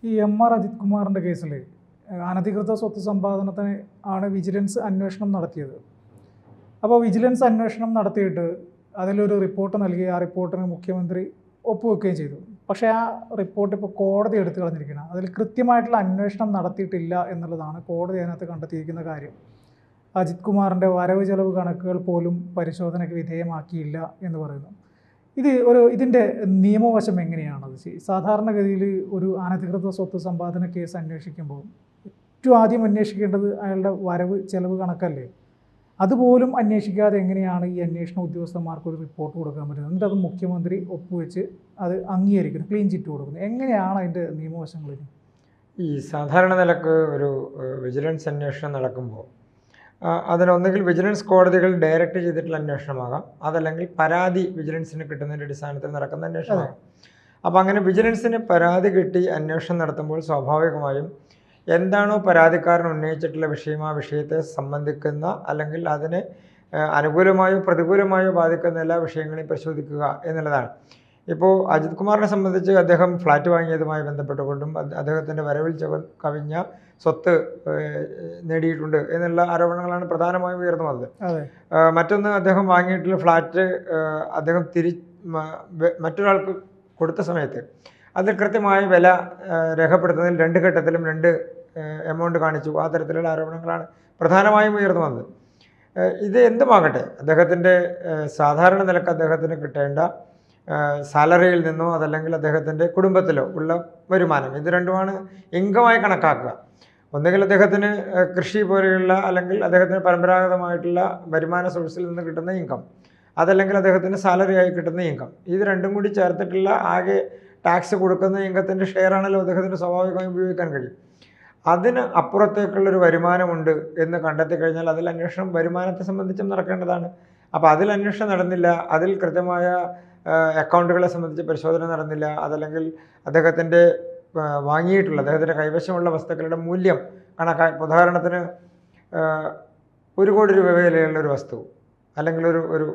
ഈ എം.ആർ. അജിത് കുമാറിൻ്റെ കേസിൽ അനധികൃത സ്വത്ത് സമ്പാദനത്തിന് ആണ് വിജിലൻസ് അന്വേഷണം നടത്തിയത്. അപ്പോൾ വിജിലൻസ് അന്വേഷണം നടത്തിയിട്ട് അതിലൊരു റിപ്പോർട്ട് നൽകി ആ റിപ്പോർട്ടിന് മുഖ്യമന്ത്രി ഒപ്പുവെക്കുകയും ചെയ്തു. പക്ഷേ ആ റിപ്പോർട്ട് ഇപ്പോൾ കോടതി എടുത്തു കളഞ്ഞിരിക്കണം. അതിൽ കൃത്യമായിട്ടുള്ള അന്വേഷണം നടത്തിയിട്ടില്ല എന്നുള്ളതാണ് കോടതി അതിനകത്ത് കണ്ടെത്തിയിരിക്കുന്ന കാര്യം. അജിത് കുമാറിൻ്റെ വരവ് ചെലവ് കണക്കുകൾ പോലും പരിശോധനയ്ക്ക് വിധേയമാക്കിയില്ല എന്ന് പറയുന്നു. ഇതിൻ്റെ നിയമവശം എങ്ങനെയാണത്? സാധാരണഗതിയിൽ ഒരു അനധികൃത സ്വത്ത് സമ്പാദന കേസ് അന്വേഷിക്കുമ്പോൾ ഏറ്റവും ആദ്യം അന്വേഷിക്കേണ്ടത് അയാളുടെ വരവ് ചെലവ് കണക്കല്ലേ? അതുപോലും അന്വേഷിക്കാതെ എങ്ങനെയാണ് ഈ അന്വേഷണ ഉദ്യോഗസ്ഥന്മാർക്ക് ഒരു റിപ്പോർട്ട് കൊടുക്കാൻ പറ്റുന്നത്? എന്നിട്ട് അത് മുഖ്യമന്ത്രി ഒപ്പുവെച്ച് അത് അംഗീകരിക്കുന്നു, ക്ലീൻ ചിറ്റ് കൊടുക്കുന്നു. എങ്ങനെയാണ് അതിൻ്റെ നിയമവശങ്ങളിൽ? ഈ സാധാരണ നിലക്ക് ഒരു വിജിലൻസ് അന്വേഷണം നടക്കുമ്പോൾ അതിനൊന്നുകിൽ വിജിലൻസ് കോടതികൾ ഡയറക്റ്റ് ചെയ്തിട്ടുള്ള അന്വേഷണമാകാം, അതല്ലെങ്കിൽ പരാതി വിജിലൻസിന് കിട്ടുന്നതിൻ്റെ അടിസ്ഥാനത്തിൽ നടക്കുന്ന അന്വേഷണമാകാം. അപ്പോൾ അങ്ങനെ വിജിലൻസിന് പരാതി കിട്ടി അന്വേഷണം നടത്തുമ്പോൾ സ്വാഭാവികമായും എന്താണോ പരാതിക്കാരൻ ഉന്നയിച്ചിട്ടുള്ള വിഷയം, ആ വിഷയത്തെ സംബന്ധിക്കുന്ന അല്ലെങ്കിൽ അതിനെ അനുകൂലമായോ പ്രതികൂലമായോ ബാധിക്കുന്ന എല്ലാ വിഷയങ്ങളെയും പരിശോധിക്കുക എന്നുള്ളതാണ്. ഇപ്പോൾ അജിത് കുമാറിനെ സംബന്ധിച്ച് അദ്ദേഹം ഫ്ലാറ്റ് വാങ്ങിയതുമായി ബന്ധപ്പെട്ടുകൊണ്ടും അദ്ദേഹത്തിൻ്റെ വരവിൽ കവിഞ്ഞ സ്വത്ത് നേടിയിട്ടുണ്ട് എന്നുള്ള ആരോപണങ്ങളാണ് പ്രധാനമായും ഉയർന്നു വന്നത്. മറ്റൊന്ന്, അദ്ദേഹം വാങ്ങിയിട്ടുള്ള ഫ്ലാറ്റ് അദ്ദേഹം മറ്റൊരാൾക്ക് കൊടുത്ത സമയത്ത് അതിൽ കൃത്യമായ വില രേഖപ്പെടുത്തുന്നതിൽ 2 ഘട്ടത്തിലും 2 എമൗണ്ട് കാണിച്ചു. ആ തരത്തിലുള്ള ആരോപണങ്ങളാണ് പ്രധാനമായും ഉയർന്നു വന്നത്. ഇത് എന്തുമാകട്ടെ, അദ്ദേഹത്തിൻ്റെ സാധാരണ നിലക്ക് അദ്ദേഹത്തിന് കിട്ടേണ്ട സാലറിയിൽ നിന്നോ അതല്ലെങ്കിൽ അദ്ദേഹത്തിൻ്റെ കുടുംബത്തിലോ ഉള്ള വരുമാനം, ഇത് രണ്ടുമാണ് ഇൻകമായി കണക്കാക്കുക. ഒന്നുകിൽ അദ്ദേഹത്തിന് കൃഷി പോലെയുള്ള അല്ലെങ്കിൽ അദ്ദേഹത്തിന് പരമ്പരാഗതമായിട്ടുള്ള വരുമാന സോഴ്സിൽ നിന്ന് കിട്ടുന്ന ഇൻകം, അതല്ലെങ്കിൽ അദ്ദേഹത്തിന് സാലറിയായി കിട്ടുന്ന ഇൻകം, ഇത് രണ്ടും കൂടി ചേർത്തിട്ടുള്ള ആകെ ടാക്സ് കൊടുക്കുന്ന ഇൻകത്തിൻ്റെ ഷെയറാണല്ലോ അദ്ദേഹത്തിന് സ്വാഭാവികമായും ഉപയോഗിക്കാൻ കഴിയും. അതിന് അപ്പുറത്തേക്കുള്ളൊരു വരുമാനമുണ്ട് എന്ന് കണ്ടെത്തി കഴിഞ്ഞാൽ അതിൽ അന്വേഷണം വരുമാനത്തെ സംബന്ധിച്ചും നടക്കേണ്ടതാണ്. അപ്പോൾ അതിൽ അന്വേഷണം നടന്നില്ല, അതിൽ കൃത്യമായ അക്കൗണ്ടുകളെ സംബന്ധിച്ച് പരിശോധന നടന്നില്ല, അതല്ലെങ്കിൽ അദ്ദേഹത്തിൻ്റെ വാങ്ങിയിട്ടുള്ള അദ്ദേഹത്തിൻ്റെ കൈവശമുള്ള വസ്തുക്കളുടെ മൂല്യം ഉദാഹരണത്തിന് 1 കോടി രൂപ വിലയുള്ളൊരു വസ്തു അല്ലെങ്കിൽ ഒരു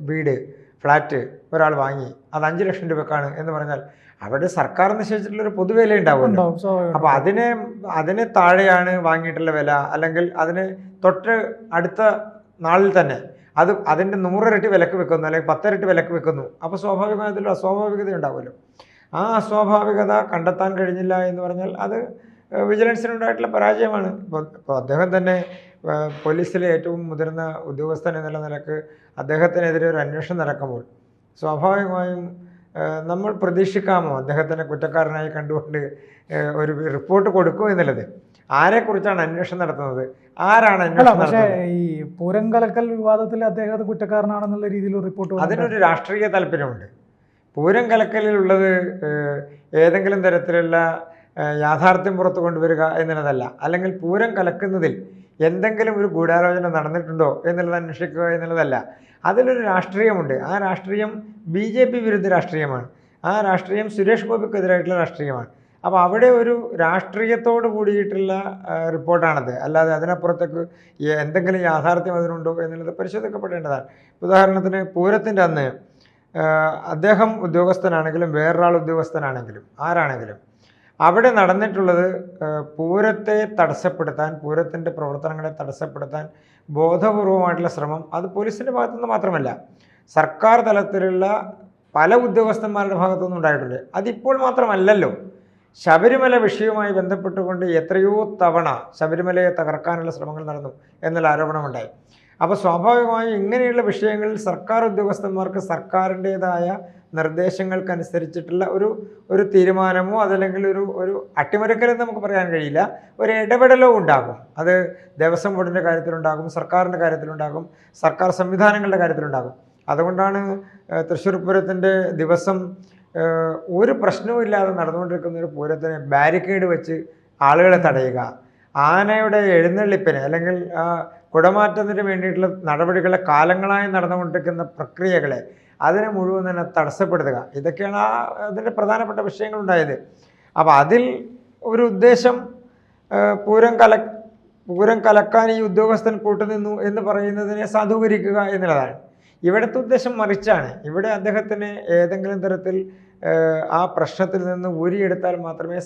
വീട്, ഫ്ലാറ്റ് ഒരാൾ വാങ്ങി, അത് 5 ലക്ഷം രൂപക്കാണ് എന്ന് പറഞ്ഞാൽ അവിടെ സർക്കാർ നിശ്ചയിച്ചിട്ടുള്ളൊരു പൊതുവില ഉണ്ടാവുമല്ലോ. അപ്പോൾ അതിന് താഴെയാണ് വാങ്ങിയിട്ടുള്ള വില, അല്ലെങ്കിൽ അതിന് തൊട്ട് അടുത്ത നാളിൽ തന്നെ അതിൻ്റെ 100 ഇരട്ടി വിലക്ക് വെക്കുന്നു, അല്ലെങ്കിൽ 10 ഇരട്ടി വിലക്ക് വെക്കുന്നു. അപ്പോൾ സ്വാഭാവികമായി അതിൽ അസ്വാഭാവികത ഉണ്ടാവുമല്ലോ. ആ അസ്വാഭാവികത കണ്ടെത്താൻ കഴിഞ്ഞില്ല എന്ന് പറഞ്ഞാൽ അത് വിജിലൻസിനുണ്ടായിട്ടുള്ള പരാജയമാണ്. ഇപ്പോൾ അദ്ദേഹം തന്നെ പോലീസിലെ ഏറ്റവും മുതിർന്ന ഉദ്യോഗസ്ഥൻ എന്നുള്ള നിലക്ക് അദ്ദേഹത്തിനെതിരെ ഒരു അന്വേഷണം നടക്കുമ്പോൾ സ്വാഭാവികമായും നമ്മൾ പ്രതീക്ഷിക്കാമോ അദ്ദേഹത്തിനെ കുറ്റക്കാരനായി കണ്ടുകൊണ്ട് ഒരു റിപ്പോർട്ട് കൊടുക്കും എന്നുള്ളത്? ആരെക്കുറിച്ചാണ് അന്വേഷണം നടത്തുന്നത്? ആരാണ് അന്വേഷണം നടത്തുന്നത്? ഈ പൂരം കലക്കൽ വിവാദത്തിൽ അദ്ദേഹം കുറ്റക്കാരനാണെന്നുള്ള രീതിയിൽ റിപ്പോർട്ട്, അതിനൊരു രാഷ്ട്രീയ താല്പര്യമുണ്ട്. പൂരം കലക്കലിലുള്ളത് ഏതെങ്കിലും തരത്തിലുള്ള യാഥാർത്ഥ്യം പുറത്തു കൊണ്ടുവരിക എന്നുള്ളതല്ല, അല്ലെങ്കിൽ പൂരം കലക്കുന്നതിൽ എന്തെങ്കിലും ഒരു ഗൂഢാലോചന നടന്നിട്ടുണ്ടോ എന്നുള്ളത് അന്വേഷിക്കുക എന്നുള്ളതല്ല. അതിലൊരു രാഷ്ട്രീയമുണ്ട്. ആ രാഷ്ട്രീയം BJP വിരുദ്ധ രാഷ്ട്രീയമാണ്. ആ രാഷ്ട്രീയം സുരേഷ് ഗോപിക്കെതിരായിട്ടുള്ള രാഷ്ട്രീയമാണ്. അപ്പോൾ അവിടെ ഒരു രാഷ്ട്രീയത്തോട് കൂടിയിട്ടുള്ള റിപ്പോർട്ടാണത്. അല്ലാതെ അതിനപ്പുറത്തേക്ക് എന്തെങ്കിലും യാഥാർത്ഥ്യം അതിനുണ്ടോ എന്നുള്ളത് പരിശോധിക്കപ്പെടേണ്ടതാണ്. ഉദാഹരണത്തിന് പൂരത്തിൻ്റെ അന്ന് അദ്ദേഹം ഉദ്യോഗസ്ഥനാണെങ്കിലും വേറൊരാൾ ഉദ്യോഗസ്ഥനാണെങ്കിലും ആരാണെങ്കിലും അവിടെ നടന്നിട്ടുള്ളത് പൂരത്തെ തടസ്സപ്പെടുത്താൻ, പൂരത്തിൻ്റെ പ്രവർത്തനങ്ങളെ തടസ്സപ്പെടുത്താൻ ബോധപൂർവമായിട്ടുള്ള ശ്രമം അത് പോലീസിൻ്റെ ഭാഗത്തുനിന്ന് മാത്രമല്ല സർക്കാർ തലത്തിലുള്ള പല ഉദ്യോഗസ്ഥന്മാരുടെ ഭാഗത്തുനിന്നും ഉണ്ടായിട്ടുണ്ട്. അതിപ്പോൾ മാത്രമല്ലല്ലോ. ശബരിമല വിഷയവുമായി ബന്ധപ്പെട്ടുകൊണ്ട് എത്രയോ തവണ ശബരിമലയെ തകർക്കാനുള്ള ശ്രമങ്ങൾ നടന്നു എന്നുള്ള ആരോപണമുണ്ടായി. അപ്പോൾ സ്വാഭാവികമായും ഇങ്ങനെയുള്ള വിഷയങ്ങളിൽ സർക്കാർ ഉദ്യോഗസ്ഥന്മാർക്ക് സർക്കാരിൻ്റേതായ നിർദ്ദേശങ്ങൾക്കനുസരിച്ചിട്ടുള്ള ഒരു തീരുമാനമോ അതല്ലെങ്കിൽ ഒരു അട്ടിമറിക്കലെന്ന് നമുക്ക് പറയാൻ കഴിയില്ല, ഒരു ഇടപെടലോ ഉണ്ടാകും. അത് ദേവസ്വം ബോർഡിൻ്റെ കാര്യത്തിലുണ്ടാകും, സർക്കാരിൻ്റെ കാര്യത്തിലുണ്ടാകും, സർക്കാർ സംവിധാനങ്ങളുടെ കാര്യത്തിലുണ്ടാകും. അതുകൊണ്ടാണ് തൃശ്ശൂർ പൂരത്തിൻ്റെ ദിവസം ഒരു പ്രശ്നവുമില്ലാതെ നടന്നുകൊണ്ടിരിക്കുന്ന ഒരു പൂരത്തിന് ബാരിക്കേഡ് വെച്ച് ആളുകളെ തടയുക, ആനയുടെ എഴുന്നള്ളിപ്പിന് അല്ലെങ്കിൽ കുടമാറ്റത്തിന് വേണ്ടിയിട്ടുള്ള നടപടികളെ കാലങ്ങളായി നടന്നുകൊണ്ടിരിക്കുന്ന പ്രക്രിയകളെ അതിനെ മുഴുവൻ തന്നെ തടസ്സപ്പെടുത്തുക, ഇതൊക്കെയാണ് അതിൻ്റെ പ്രധാനപ്പെട്ട വിഷയങ്ങളുണ്ടായത്. അപ്പോൾ അതിൽ ഒരു ഉദ്ദേശം പൂരം കലക്കാൻ ഈ ഉദ്യോഗസ്ഥൻ കൂട്ടുനിന്നു എന്ന് പറയുന്നതിനെ സാധൂകരിക്കുക എന്നുള്ളതാണ്. ഇവിടുത്തെ ഉദ്ദേശം മറിച്ചാണ്. ഇവിടെ അദ്ദേഹത്തിന് ഏതെങ്കിലും തരത്തിൽ ആ പ്രശ്നത്തിൽ നിന്ന് ഊരിയെടുത്താൽ മാത്രമേ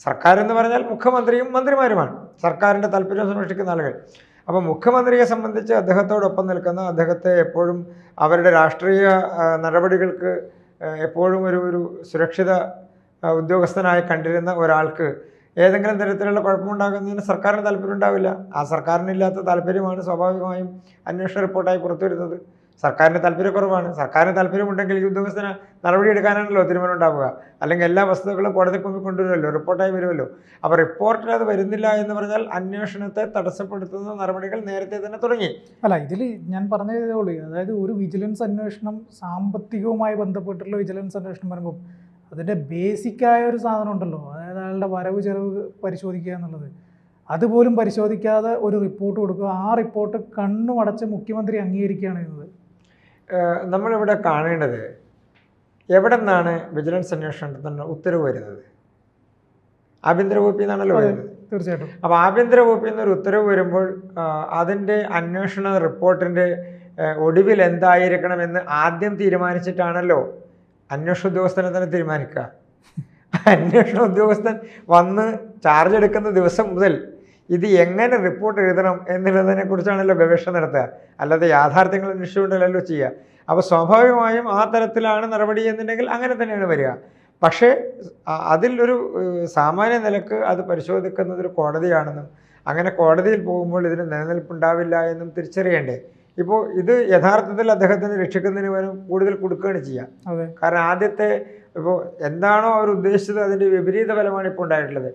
സർക്കാരെന്ന് പറഞ്ഞാൽ മുഖ്യമന്ത്രിയും മന്ത്രിമാരുമാണ് സർക്കാരിൻ്റെ താല്പര്യം സംരക്ഷിക്കുന്ന ആളുകൾ. അപ്പോൾ മുഖ്യമന്ത്രിയെ സംബന്ധിച്ച് അദ്ദേഹത്തോടൊപ്പം നിൽക്കുന്ന, അദ്ദേഹത്തെ എപ്പോഴും അവരുടെ രാഷ്ട്രീയ നടപടികൾക്ക് എപ്പോഴും ഒരു സുരക്ഷിത ഉദ്യോഗസ്ഥനായി കണ്ടിരുന്ന ഒരാൾക്ക് ഏതെങ്കിലും തരത്തിലുള്ള കുഴപ്പമുണ്ടാകുന്നതിന് സർക്കാരിന് താല്പര്യം ഉണ്ടാവില്ല. ആ സർക്കാരിനില്ലാത്ത താല്പര്യമാണ് സ്വാഭാവികമായും അന്വേഷണ റിപ്പോർട്ടായി പുറത്തു വരുന്നത്. സർക്കാരിന് താല്പര്യക്കുറവാണ്. സർക്കാരിന് താല്പര്യമുണ്ടെങ്കിൽ ഈ ഉദ്യോഗസ്ഥന് നടപടിയെടുക്കാനാണല്ലോ തീരുമാനം ഉണ്ടാവുക. അല്ലെങ്കിൽ എല്ലാ വസ്തുതകളും കോടതിക്ക് മുമ്പിൽ കൊണ്ടുവരുമല്ലോ, റിപ്പോർട്ടായി വരുമല്ലോ. അപ്പോൾ റിപ്പോർട്ടിൽ അത് വരുന്നില്ല എന്ന് പറഞ്ഞാൽ അന്വേഷണത്തെ തടസ്സപ്പെടുത്തുന്ന നടപടികൾ നേരത്തെ തന്നെ തുടങ്ങി. അല്ല, ഇതിൽ ഞാൻ പറഞ്ഞതേ ഉള്ളൂ. അതായത് ഒരു വിജിലൻസ് അന്വേഷണം, സാമ്പത്തികവുമായി ബന്ധപ്പെട്ടുള്ള വിജിലൻസ് അന്വേഷണം വരുമ്പോൾ അതിൻ്റെ ബേസിക്കായ ഒരു സാധനം ഉണ്ടല്ലോ, അതായത് അയാളുടെ വരവ് ചെലവ് പരിശോധിക്കുക എന്നുള്ളത്. അതുപോലും പരിശോധിക്കാതെ ഒരു റിപ്പോർട്ട് കൊടുക്കുക, ആ റിപ്പോർട്ട് കണ്ണുമടച്ച് മുഖ്യമന്ത്രി അംഗീകരിക്കുകയാണ് ചെയ്യുന്നത്. നമ്മളിവിടെ കാണേണ്ടത് എവിടെ നിന്നാണ് വിജിലൻസ് അന്വേഷണത്തിന് ഉത്തരവ് വരുന്നത്? ആഭ്യന്തര വകുപ്പിൽ നിന്നാണല്ലോ വരുന്നത്. തീർച്ചയായിട്ടും. അപ്പോൾ ആഭ്യന്തര വകുപ്പിൽ നിന്നൊരു ഉത്തരവ് വരുമ്പോൾ അതിൻ്റെ അന്വേഷണ റിപ്പോർട്ടിൻ്റെ ഒടുവിൽ എന്തായിരിക്കണമെന്ന് ആദ്യം തീരുമാനിച്ചിട്ടാണല്ലോ അന്വേഷണ ഉദ്യോഗസ്ഥനെ തന്നെ തീരുമാനിക്കുക. അന്വേഷണ ഉദ്യോഗസ്ഥൻ വന്ന് ചാർജ് എടുക്കുന്ന ദിവസം മുതൽ ഇത് എങ്ങനെ റിപ്പോർട്ട് എഴുതണം എന്നുള്ളതിനെ കുറിച്ചാണല്ലോ ഗവേഷണം നടത്തുക, അല്ലാതെ യാഥാർത്ഥ്യങ്ങൾ അന്വേഷിച്ചുകൊണ്ടല്ലോ ചെയ്യുക. അപ്പോൾ സ്വാഭാവികമായും ആ തരത്തിലാണ് നടപടി എന്നുണ്ടെങ്കിൽ അങ്ങനെ തന്നെയാണ് വരിക. പക്ഷേ അതിലൊരു സാമാന്യ നിലക്ക് അത് പരിശോധിക്കുന്നത് ഒരു കോടതിയാണെന്നും അങ്ങനെ കോടതിയിൽ പോകുമ്പോൾ ഇതിന് നിലനിൽപ്പുണ്ടാവില്ല എന്നും തിരിച്ചറിയണ്ടേ? ഇപ്പോൾ ഇത് യഥാർത്ഥത്തിൽ അദ്ദേഹത്തിന് രക്ഷിക്കുന്നതിന് പകരം കൂടുതൽ കൊടുക്കുകയാണ് ചെയ്യുക. കാരണം ആദ്യത്തെ ഇപ്പോൾ എന്താണോ അവർ ഉദ്ദേശിച്ചത് അതിൻ്റെ വിപരീത ഫലമാണ് ഇപ്പോൾ ഉണ്ടായിട്ടുള്ളത്.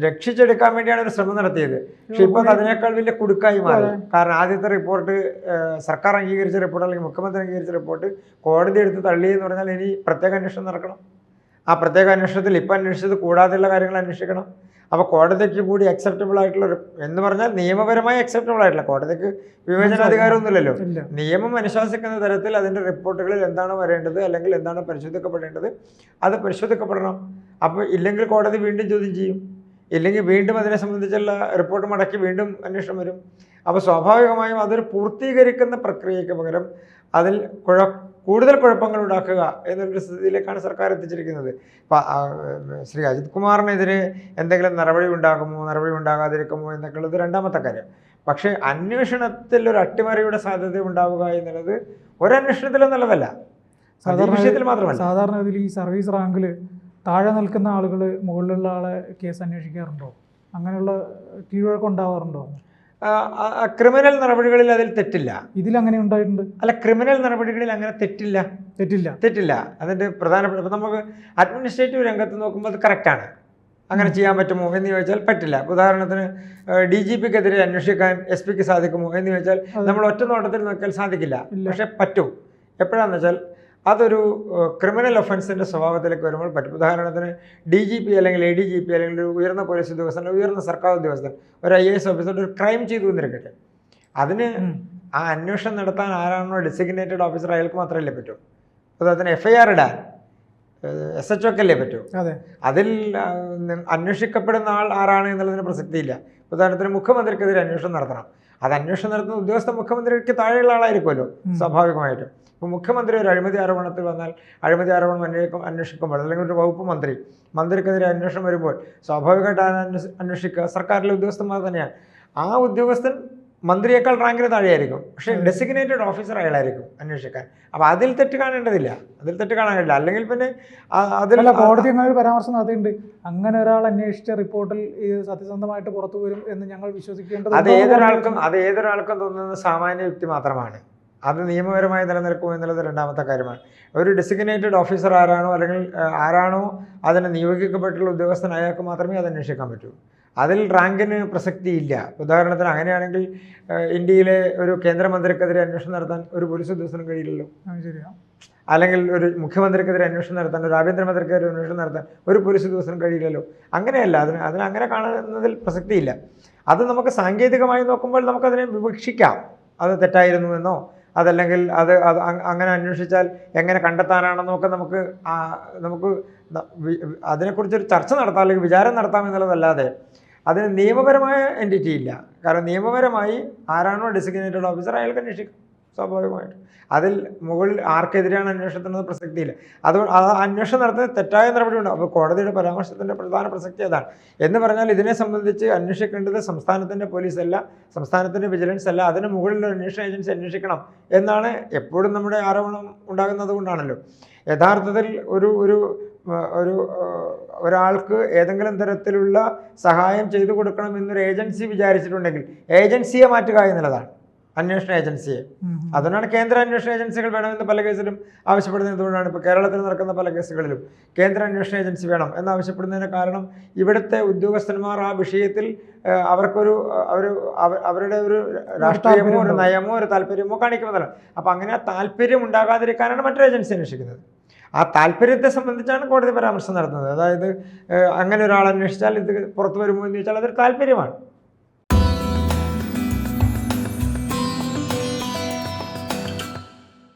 രക്ഷിച്ചെടുക്കാൻ വേണ്ടിയാണ് ഒരു ശ്രമം നടത്തിയത്. പക്ഷെ ഇപ്പോൾ അതിനേക്കാൾ വലിയ കുടുക്കായി മാറി. കാരണം ആദ്യത്തെ റിപ്പോർട്ട് സർക്കാർ അംഗീകരിച്ച റിപ്പോർട്ട് അല്ലെങ്കിൽ മുഖ്യമന്ത്രി അംഗീകരിച്ച റിപ്പോർട്ട് കോടതി എടുത്ത് തള്ളി എന്ന് പറഞ്ഞാൽ ഇനി പ്രത്യേക അന്വേഷണം നടക്കണം. ആ പ്രത്യേക അന്വേഷണത്തിൽ ഇപ്പം അന്വേഷിച്ചത് കൂടാതെയുള്ള കാര്യങ്ങൾ അന്വേഷിക്കണം. അപ്പോൾ കോടതിക്ക് കൂടി അക്സെപ്റ്റബിൾ ആയിട്ടുള്ള എന്ന് പറഞ്ഞാൽ നിയമപരമായി അക്സെപ്റ്റബിൾ ആയിട്ടുള്ള, കോടതിക്ക് വിവേചനാധികാരമൊന്നുമില്ലല്ലോ. നിയമം അനുശാസിക്കുന്ന തരത്തിൽ അതിൻ്റെ റിപ്പോർട്ടുകളിൽ എന്താണ് വരേണ്ടത് അല്ലെങ്കിൽ എന്താണ് പരിശോധിക്കപ്പെടേണ്ടത് അത് പരിശോധിക്കപ്പെടണം. അപ്പോൾ ഇല്ലെങ്കിൽ കോടതി വീണ്ടും ചോദ്യം ചെയ്യും, ഇല്ലെങ്കിൽ വീണ്ടും അതിനെ സംബന്ധിച്ചുള്ള റിപ്പോർട്ട് മടക്കി വീണ്ടും അന്വേഷണം വരും. അപ്പോൾ സ്വാഭാവികമായും അതൊരു പൂർത്തീകരിക്കുന്ന പ്രക്രിയയ്ക്ക് പകരം അതിൽ കൂടുതൽ കുഴപ്പങ്ങൾ ഉണ്ടാക്കുക എന്നുള്ളൊരു സ്ഥിതിയിലേക്കാണ് സർക്കാർ എത്തിച്ചിരിക്കുന്നത്. ശ്രീ അജിത് കുമാറിനെതിരെ എന്തെങ്കിലും നടപടി ഉണ്ടാകാതിരിക്കുമോ എന്നൊക്കെയുള്ളത് രണ്ടാമത്തെ കാര്യം. പക്ഷേ അന്വേഷണത്തിൽ ഒരു അട്ടിമറിയുടെ സാധ്യത ഉണ്ടാവുക എന്നുള്ളത് ഒരന്വേഷണത്തിലും നല്ലതല്ല, വിഷയത്തിൽ മാത്രമല്ല. സാധാരണ ഇതിൽ ഈ സർവീസ് റാങ്കിൽ താഴെ നിൽക്കുന്ന ആളുകൾ മുകളിലുള്ള ആളെ കേസ് അന്വേഷിക്കാറുണ്ടോ? അങ്ങനെയുള്ള കീഴ്വഴക്കം ഉണ്ടാവാറുണ്ടോ? ക്രിമിനൽ നടപടികളിൽ അതിൽ തെറ്റില്ല. ഇതിലങ്ങനെ ഉണ്ടായിട്ടുണ്ട്. അല്ല, ക്രിമിനൽ നടപടികളിൽ അങ്ങനെ തെറ്റില്ല. അതിൻ്റെ പ്രധാനപ്പെട്ട ഇപ്പം നമുക്ക് അഡ്മിനിസ്ട്രേറ്റീവ് രംഗത്ത് നോക്കുമ്പോൾ അത് കറക്റ്റാണ്. അങ്ങനെ ചെയ്യാൻ പറ്റുമോ എന്ന് ചോദിച്ചാൽ പറ്റില്ല. ഉദാഹരണത്തിന് DGPക്കെതിരെ അന്വേഷിക്കാൻ SP-ക്ക് സാധിക്കുമോ എന്ന് ചോദിച്ചാൽ നമ്മൾ ഒറ്റ നോട്ടത്തിൽ നോക്കിയാൽ സാധിക്കില്ല. പക്ഷെ പറ്റും. എപ്പോഴാണെന്ന് വെച്ചാൽ അതൊരു ക്രിമിനൽ ഒഫൻസിൻ്റെ സ്വഭാവത്തിലേക്ക് വരുമ്പോൾ പറ്റും. ഉദാഹരണത്തിന് DGP അല്ലെങ്കിൽ ADGP അല്ലെങ്കിൽ ഒരു ഉയർന്ന പോലീസ് ഉദ്യോഗസ്ഥൻ, ഉയർന്ന സർക്കാർ ഉദ്യോഗസ്ഥൻ, ഒരു IAS ഓഫീസർ ഒരു ക്രൈം ചെയ്തു എന്നിരിക്കട്ടെ, അതിന് ആ അന്വേഷണം നടത്താൻ ആരാണോ ഡെസിഗ്നേറ്റഡ് ഓഫീസർ അയാൾക്ക് മാത്രമല്ലേ പറ്റൂ. ഉദാഹരണത്തിന് FIR ഇടാൻ SHOക്കല്ലേ പറ്റൂ. അതിൽ അന്വേഷിക്കപ്പെടുന്ന ആൾ ആരാണ് എന്നുള്ളതിന് പ്രസക്തിയില്ല. ഉദാഹരണത്തിന് മുഖ്യമന്ത്രിക്കെതിരെ അന്വേഷണം നടത്തണം, അത് അന്വേഷണം നടത്തുന്ന ഉദ്യോഗസ്ഥ മുഖ്യമന്ത്രിക്ക് താഴെയുള്ള ആളായിരിക്കുമല്ലോ സ്വാഭാവികമായിട്ടും. ഇപ്പോൾ മുഖ്യമന്ത്രി ഒരു അഴിമതി ആരോപണത്തിൽ വന്നാൽ അഴിമതി ആരോപണം അന്വേഷിക്കുമ്പോൾ അല്ലെങ്കിൽ ഒരു വകുപ്പ് മന്ത്രിക്കെതിരെ അന്വേഷണം വരുമ്പോൾ സ്വാഭാവികമായിട്ട് അന്വേഷിക്കുക സർക്കാരിലെ ഉദ്യോഗസ്ഥന്മാർ തന്നെയാണ്. ആ ഉദ്യോഗസ്ഥൻ മന്ത്രിയേക്കാൾ റാങ്കിന് താഴെയായിരിക്കും, പക്ഷേ ഡെസിഗ്നേറ്റഡ് ഓഫീസർ അയാളായിരിക്കും അന്വേഷിക്കാൻ. അപ്പോൾ അതിൽ തെറ്റ് കാണേണ്ടതില്ല, കാണാൻ കഴിയില്ല. അല്ലെങ്കിൽ പിന്നെ അതിൽ കോടതി അങ്ങനെ ഒരു പരാമർശം നടത്തിയിട്ടുണ്ട്, അങ്ങനെ ഒരാൾ അന്വേഷിച്ച റിപ്പോർട്ടിൽ ഇത് സത്യസന്ധമായിട്ട് പുറത്തു വരും എന്ന് ഞങ്ങൾ വിശ്വസിക്കേണ്ടത്. അത് ഏതൊരാൾക്കും തോന്നുന്ന സാമാന്യ യുക്തി മാത്രമാണ്. അത് നിയമപരമായി നിലനിൽക്കും എന്നുള്ളത് രണ്ടാമത്തെ കാര്യമാണ്. ഒരു ഡെസിഗ്നേറ്റഡ് ഓഫീസർ ആരാണോ അതിന് നിയോഗിക്കപ്പെട്ടുള്ള ഉദ്യോഗസ്ഥൻ അയാൾക്ക് മാത്രമേ അത് അന്വേഷിക്കാൻ പറ്റൂ. അതിൽ റാങ്കിന് പ്രസക്തിയില്ല. ഉദാഹരണത്തിന് അങ്ങനെയാണെങ്കിൽ ഇന്ത്യയിലെ ഒരു കേന്ദ്രമന്ത്രിക്കെതിരെ അന്വേഷണം നടത്താൻ ഒരു പോലീസ് ഉദ്യോഗസ്ഥനും കഴിയില്ലല്ലോ. അല്ലെങ്കിൽ ഒരു മുഖ്യമന്ത്രിക്കെതിരെ അന്വേഷണം നടത്താൻ, ഒരു ആഭ്യന്തരമന്ത്രിക്കെതിരെ അന്വേഷണം നടത്താൻ ഒരു പോലീസ് ഉദ്യോഗസ്ഥനും കഴിയില്ലല്ലോ. അങ്ങനെയല്ല, അതിന് അങ്ങനെ കാണുന്നതിൽ പ്രസക്തിയില്ല. അത് നമുക്ക് സാങ്കേതികമായി നോക്കുമ്പോൾ നമുക്കതിനെ വിവക്ഷിക്കാം, അത് തെറ്റായിരുന്നുവെന്നോ അതല്ലെങ്കിൽ അത് അങ്ങനെ അന്വേഷിച്ചാൽ എങ്ങനെ കണ്ടെത്താനാണെന്നൊക്കെ നമുക്ക് അതിനെക്കുറിച്ചൊരു ചർച്ച നടത്താം അല്ലെങ്കിൽ വിചാരം നടത്താം എന്നുള്ളതല്ലാതെ അതിന് നിയമപരമായ എൻറ്റിറ്റി ഇല്ല. കാരണം നിയമപരമായി ആരാണോ ഡെസിഗ്നേറ്റഡ് ഓഫീസർ അയാൾക്ക് അന്വേഷിക്കും. സ്വാഭാവികമായിട്ടും. അതിൽ മുകളിൽ ആർക്കെതിരെയാണ് അന്വേഷണത്തിനത് പ്രസക്തിയില്ല. അതുകൊണ്ട് ആ അന്വേഷണം നടത്തുന്നത് തെറ്റായ നടപടിയുണ്ട്. അപ്പോൾ കോടതിയുടെ പരാമർശത്തിൻ്റെ പ്രധാന പ്രസക്തി അതാണ്. എന്ന് പറഞ്ഞാൽ ഇതിനെ സംബന്ധിച്ച് അന്വേഷിക്കേണ്ടത് സംസ്ഥാനത്തിൻ്റെ പോലീസല്ല, സംസ്ഥാനത്തിൻ്റെ വിജിലൻസ് അല്ല, അതിന് മുകളിലുള്ള അന്വേഷണ ഏജൻസി അന്വേഷിക്കണം എന്നാണ് എപ്പോഴും നമ്മുടെ ആരോപണം ഉണ്ടാകുന്നത് കൊണ്ടാണല്ലോ. യഥാർത്ഥത്തിൽ ഒരാൾക്ക് ഏതെങ്കിലും തരത്തിലുള്ള സഹായം ചെയ്തു കൊടുക്കണം എന്നൊരു ഏജൻസി വിചാരിച്ചിട്ടുണ്ടെങ്കിൽ ഏജൻസിയെ മാറ്റുക എന്നുള്ളതാണ്, അന്വേഷണ ഏജൻസിയെ. അതുകൊണ്ടാണ് കേന്ദ്ര അന്വേഷണ ഏജൻസികൾ വേണമെന്ന് പല കേസിലും ആവശ്യപ്പെടുന്നത്. എന്തുകൊണ്ടാണ് ഇപ്പോൾ കേരളത്തിൽ നടക്കുന്ന പല കേസുകളിലും കേന്ദ്ര അന്വേഷണ ഏജൻസി വേണം എന്നാവശ്യപ്പെടുന്നതിന് കാരണം ഇവിടുത്തെ ഉദ്യോഗസ്ഥന്മാർ ആ വിഷയത്തിൽ അവരുടെ ഒരു രാഷ്ട്രീയമോ ഒരു നയമോ ഒരു താല്പര്യമോ കാണിക്കുന്നതല്ല. അപ്പോൾ അങ്ങനെ ആ താല്പര്യം ഉണ്ടാകാതിരിക്കാനാണ് മറ്റൊരു ഏജൻസി അന്വേഷിക്കുന്നത്. ആ താല്പര്യത്തെ സംബന്ധിച്ചാണ് കോടതി പരാമർശം നടത്തുന്നത്. അതായത് അങ്ങനെ ഒരാൾ അന്വേഷിച്ചാൽ ഇത് പുറത്തു വരുമോ എന്ന് ചോദിച്ചാൽ അതൊരു താല്പര്യമാണ്.